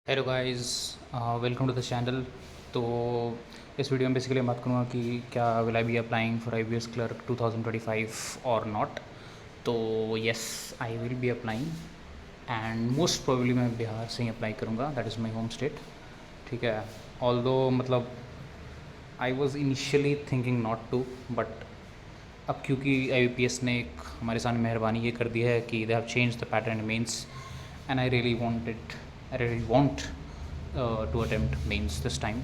Hello guys, welcome to the channel. तो इस video में बेसिकली बात करूँगा कि क्या will I be applying for IBS clerk 2025 और नॉट। तो yes, I will be applying and most probably मैं बिहार से ही अप्लाई करूँगा। That is my home state. ठीक है। ऑल्दो मतलब I was initially thinking not to, but अब क्योंकि IBPS ने एक हमारे सामने मेहरबानी ये कर दी है कि they have change the pattern means, and I really want it, I really want to attempt mains this time.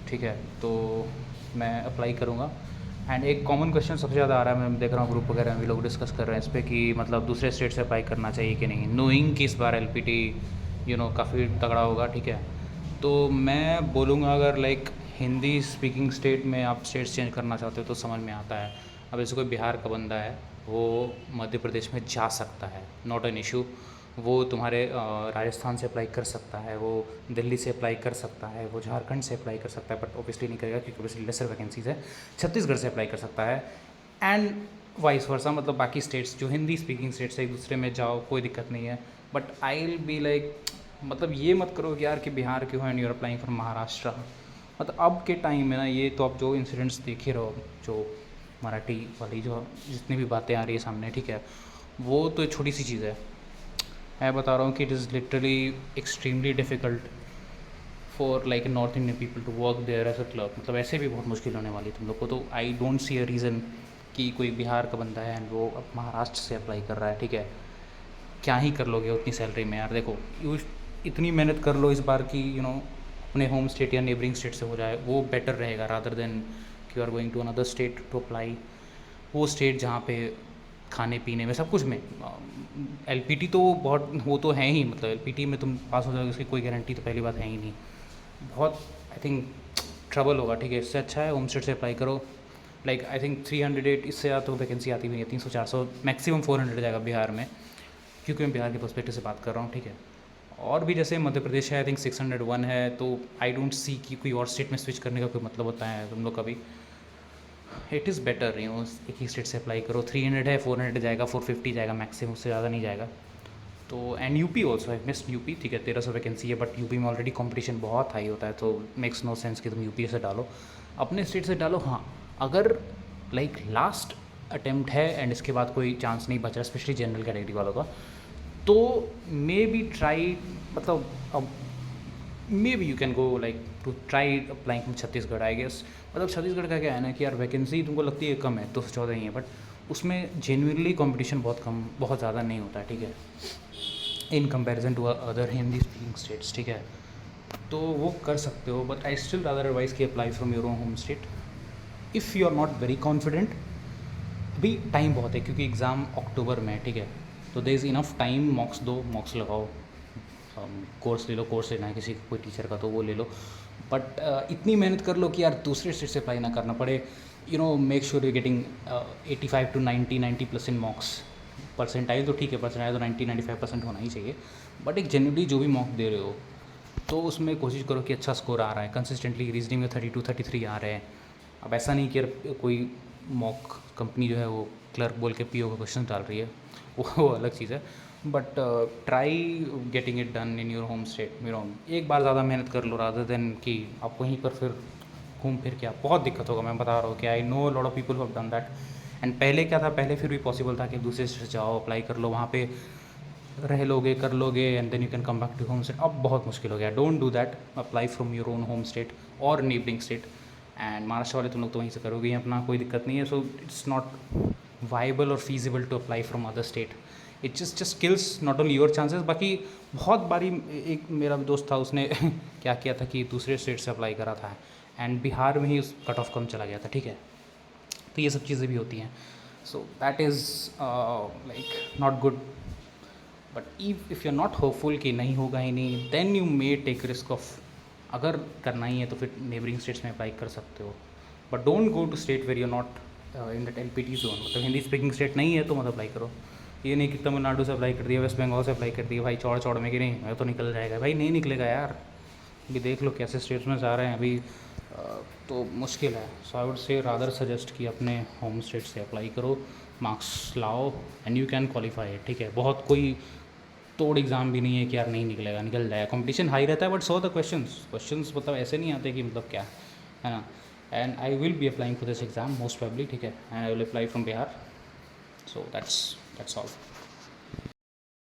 ठीक है, तो मैं अप्लाई करूँगा। एंड एक कॉमन क्वेश्चन सबसे ज़्यादा आ रहा है, मैं देख रहा हूँ ग्रुप वगैरह में भी लोग डिस्कस कर रहे हैं इस पर कि मतलब दूसरे स्टेट से अप्लाई करना चाहिए कि नहीं, नोइंग कि इस बार LPT काफ़ी तगड़ा होगा। ठीक है, तो मैं बोलूँगा अगर लाइक हिंदी स्पीकिंग स्टेट में आप स्टेट्स चेंज करना चाहते हो तो समझ में आता है। अब जैसे कोई बिहार का बंदा है, वो मध्य प्रदेश में जा सकता है, नॉट एन इशू। वो तुम्हारे राजस्थान से अप्लाई कर सकता है, वो दिल्ली से अप्लाई कर सकता है, वो झारखंड से अप्लाई कर सकता है, बट ऑब्वियसली नहीं करेगा क्योंकि ऑब्वियसली लेसर वैकेंसीज है। छत्तीसगढ़ से अप्लाई कर सकता है एंड वाइस वर्सा, मतलब बाकी स्टेट्स जो हिंदी स्पीकिंग स्टेट्स है एक दूसरे में जाओ, कोई दिक्कत नहीं है। But I will be like, मतलब ये मत करो कि यार कि बिहार क्यों है and you are applying for Maharashtra. मतलब अब के टाइम में ना, ये तो आप जो इंसिडेंट्स देख ही रहो, जो मराठी वाली जो जितनी भी बातें आ रही है सामने, ठीक है, वो तो छोटी सी चीज़ है। मैं बता रहा हूँ कि it is literally extremely difficult for like north Indian people to work there as a clerk. मतलब ऐसे भी बहुत मुश्किल होने वाली है तुम लोग को। तो I don't see a reason कि कोई बिहार का बंदा है एंड वो अब महाराष्ट्र से अप्लाई कर रहा है। ठीक है, क्या ही कर लोगे उतनी सैलरी में यार। देखो, यू इतनी मेहनत कर लो इस बार की अपने होम स्टेट या नेबरिंग स्टेट से हो जाए, वो बेटर रहेगा रादर देन कि you are going to another state to apply. वो स्टेट जहाँ पे खाने पीने में सब कुछ में LPT तो बहुत, वो तो है ही, मतलब LPT में तुम पास हो जाओगे उसकी कोई गारंटी तो पहली बात है ही नहीं। बहुत आई थिंक ट्रबल होगा। ठीक है, इससे अच्छा है होम स्टेट से अप्लाई करो। लाइक आई थिंक 308, इससे ज़्यादा तो वैकेंसी आती भी नहीं है। 300 400 मैक्सिमम 400 जाएगा बिहार में, क्योंकि मैं बिहार के पर्सपेक्टिव से बात कर रहा हूँ। ठीक है, और भी जैसे मध्य प्रदेश है, आई थिंक 601 है। तो आई डोंट सी कि कोई और स्टेट में स्विच करने का कोई मतलब होता है तुम लोग का भी। इट इज़ बेटर एक ही स्टेट से अप्लाई करो। 300 है, 400 जाएगा, 450 जाएगा मैक्सिमम, उससे ज़्यादा नहीं जाएगा। तो एंड यूपी ऑल्सो है, मिस यूपी। ठीक है, 1300 वैकेंसी है, बट यूपी में ऑलरेडी कंपटीशन बहुत हाई होता है, तो मेक्स नो सेंस कि तुम यूपी से डालो, अपने स्टेट से डालो। हाँ, अगर लाइक लास्ट अटेम्प्ट है एंड इसके बाद कोई चांस नहीं बचा, स्पेशली जनरल कैटेगरी वालों का, तो मे बी ट्राई, मतलब अब maybe you can go like to try applying from Chhattisgarh, I guess. मतलब छत्तीसगढ़ का क्या है ना कि यार वैकेंसी तुमको लगती है कम है, 214 ही है, बट उसमें जेन्युइनली कंपटीशन बहुत कम, बहुत ज़्यादा नहीं होता है। ठीक है, in comparison to other Hindi speaking states. ठीक है, तो वो कर सकते हो, but I still rather advise कि apply from your own home state if you are not very confident. अभी टाइम बहुत है क्योंकि एग्ज़ाम अक्टूबर में है। ठीक है, तो there is enough time. Mocks दो, मॉक्स लगाओ, कोर्स ले लो, कोर्स लेना है किसी कोई टीचर का तो वो ले लो। बट इतनी मेहनत कर लो कि यार दूसरे स्टेट से अप्लाई ना करना पड़े। Make sure you getting 85 to 90 plus in मॉक्स। Percentile तो ठीक है, परसेंटाइल तो 90-95% होना ही चाहिए, बट एक जनरली जो भी मॉक दे रहे हो तो उसमें कोशिश करो कि अच्छा स्कोर आ रहा है कंसिस्टेंटली। रीजनिंग में 32-33 आ रहे हैं। अब ऐसा नहीं कि कोई मॉक कंपनी जो है वो क्लर्क बोल के PO का क्वेश्चन डाल रही है, वो अलग चीज़ है। But try getting it done in your home state. एक बार ज़्यादा मेहनत कर लो रादर देन कि आप वहीं पर फिर घूम फिर के, आप बहुत दिक्कत होगा। मैं बता रहा हूँ कि I know lot of people have done that. And पहले क्या था, पहले फिर भी पॉसिबल था कि दूसरे स्टेट से जाओ, अप्लाई कर लो, वहाँ पे रह लोगे, कर लोगे, and then you can come back to home state. अब बहुत मुश्किल हो गया। Don't do that, apply from your own home state और नेबरिंग स्टेट। एंड महाराष्ट्र वाले तुम लोग तो वहीं से करोगे ही अपना, कोई दिक्कत नहीं है। सो इट्स नॉट वाइबल और feasible to apply from other state. It just kills not only your chances. बाकी बहुत बारी एक मेरा भी दोस्त था, उसने क्या किया था कि दूसरे स्टेट से अप्लाई करा था एंड बिहार में ही उस कट ऑफ कम चला गया था। ठीक है, तो ये सब चीज़ें भी होती हैं। So that is like not good. But if you are not hopeful कि नहीं होगा ही नहीं, then you may take risk of, अगर करना ही है तो फिर नेबरिंग स्टेट्स में अप्लाई कर सकते हो। But don't go to state where you not in that LPT zone. मतलब हिंदी स्पीकिंग स्टेट नहीं है तो मत अप्लाई करो। ये नहीं कि तमिलनाडु से अप्लाई कर दिया, वेस्ट बंगाल से अप्लाई कर दिया, भाई चौड़ चौड़ में कि नहीं मैं तो निकल जाएगा, भाई नहीं निकलेगा यार। अभी देख लो कैसे स्टेट्स में जा रहे हैं अभी, तो मुश्किल है। So I would say rather suggest कि अपने होम स्टेट से अप्लाई करो, मार्क्स लाओ एंड यू कैन क्वालिफाई। ठीक है, बहुत कोई तोड़ एग्ज़ाम भी नहीं है कि यार नहीं निकलेगा, निकल जाएगा। कंपटीशन हाई रहता है बट सो द क्वेश्चंस मतलब ऐसे नहीं आते कि मतलब क्या है ना। And I will be applying for this exam most probably, ठीक है, and I will apply from Bihar. So that's all.